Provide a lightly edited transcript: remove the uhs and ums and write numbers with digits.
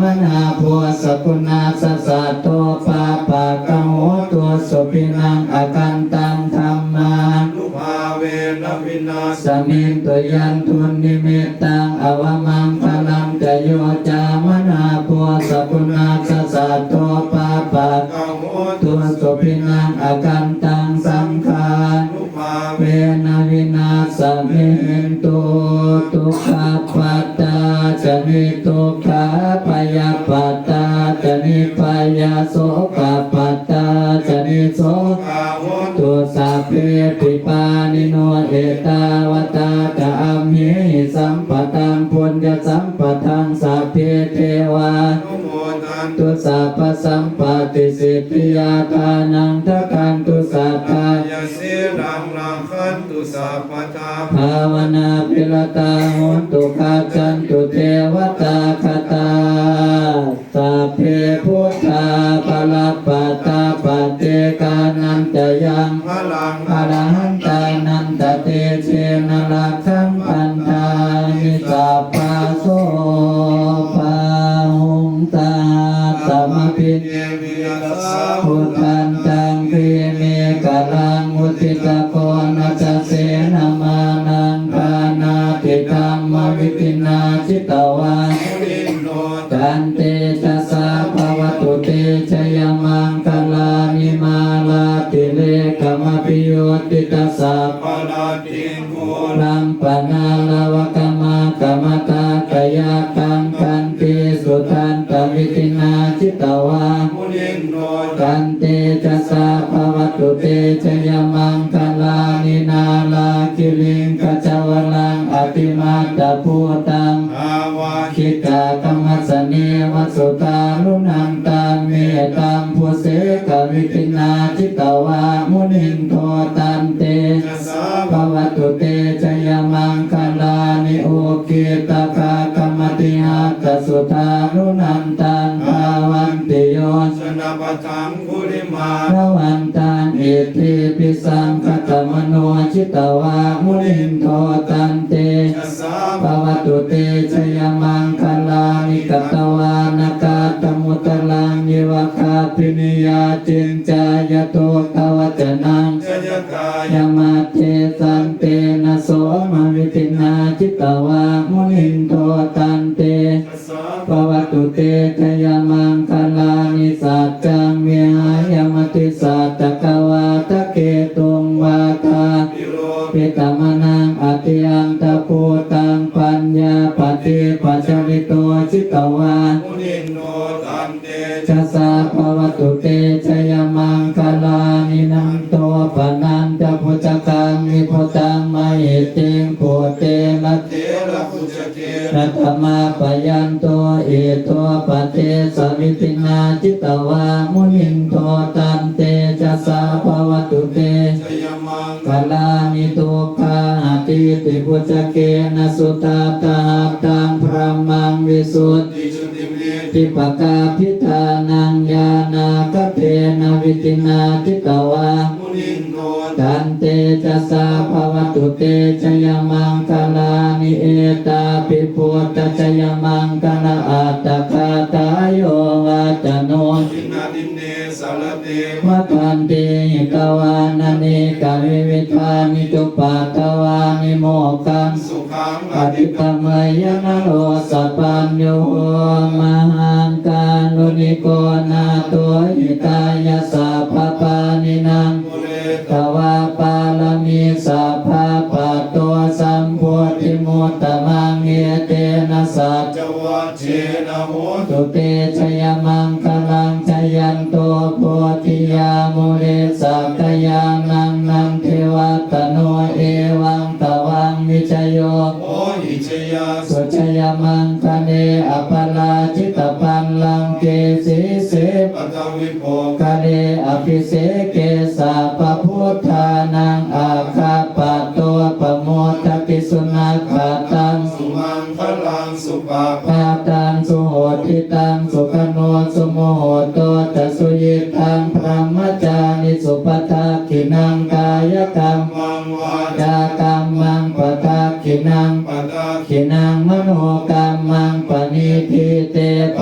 มนาภัวสกุณาสสะโตปาปะกะโหตัวสุปินังอากันตังธรรมานุภาเวนะวินาศสมิงตุยันทุนนิมิตตังอวมังพลังจะโยจามนาภัวสกุณาสสะโตปาปะกังโหตัวสุปินังอากันตังสังขาร นุภาเวนะวินาศเมหินตุทุกขปัตตาจะนิทุกขาปยาปัตตาจะนิปยาโสกปัตตาจะนิโสกาโหตุสัพเพปิปานิโนเอตาวตาจะอัมหิสัมปตังปุญญสัมปทังสัพเพเทวานุโมทันตุสัพพสัมปติสิทธิยาทานังทักขันตุสัทธาย าสีรังรังขันตุสัพพทาภาวนาภิรตาโหนตุขะจันตุเทวตาคตาสัพเพพุทธาภลปัตตาปเตกานันจะยัง พลังอรหันตานันตเตเชนะลักขังพันธานิสัพพะโสภาหุงตาสัมภิเยวิยัสสะพุทธันตังคีเมกะลังมุติตะโกนัสเสนามานังปานาติธรรมวิปินาจิตวามุนิโนจันเตจะสาภวตุเตชยมังคลานิมาลาติเลกมปิโยติตสสะปาลาติงโกลัมปนาลาวกมากมตากยาคังคันติสุทันตวิตินาจิตวามุนิโนกันเตจะสาภวตุเตชยมังคลานินาลาคิลิงขจวลังอติมาตะพูตังอาวาคิกากรรมสเนวสุตาลุนันตาเมตังพุเสกวิตินาจิตวามุนินโทตันเตจะสาภวตุเตชยมังคลานิโอเกตคากรรมติหากสุตาลุนันตังภาวันติโยสนาปทังคุริมา พระวันตังเอติปิสังคตมโนจิตวามุนินโทตันเตจะสาภวตุเตชยมังคลานิกตวานากาตมุตลังเยวคาปินิยาจินจายโตทวจนังจะยกาย ยมาเทสันเตนะโสมวิตินาจิตวามุนินโทตันเตจะสาภวตุเตชยมังคลานิสัจจังเมหายมติสัจจกวาทะเกตุงวาทาปิโรปิตมนังอติยันตภูตังปัญญาปฏิปัจจวิโตจิตวามุนิโนตันเตชัสสะภวตุเตชยมังคลานินันโตปนันจะพุจกังมิพุตังมหิติงโพเตนะเทระพุจเกรัตมาปยันโตเอโตปเตสวิตินาจิตวามุนินโทตันเตจัสสะภวตุเตชยมังกลานิทุกขาติติพุจเกนะสุตาตาตังพระมังวิสุทติจุติเมธิปกาพิธานังญาณากเพนะวิตินาจิตวามุนิโนตันเตจัสสะภวตุเตชยมังคลานิเอตาปิพุทธชยมังคลาอัตตคาตายโยวัจโนทินาดินเนสารเตวัฏันติกวานานิกาวิวิธานิจุปัตตวานิโมกังสุขังปอฏิธิตมยนะโลสัพพัญโยมหังกาลุนิโกนาตัวหิตายาสัพพปานินังมุเรตวาปาลมิสัพพะปัตโตสัมโพธิมุตตมังเอเตนะสัจจวัชเชนะโหตุตุเตชยมังคลังชยันโตโพธิยามุเรสักยานังนังเทวตโนเอวังตวังวิชโยโอหิชยาสุชยมังคะเนอปลาจิตปันลังเกสีเสปัตวิโภคะเนอภิเสเกสาปพุทธานังอาคาปะโตปโมทติสุนัขตังสุมังคลังสุปาปาตังสุโหติตังสุขโนสุโมโหโตจะสุยิตังพระมจานิสุปทักขินังกายกรรมมังวาจากรรมังปทักขินังปตาขินังมโนกรรมังปณิทิเตป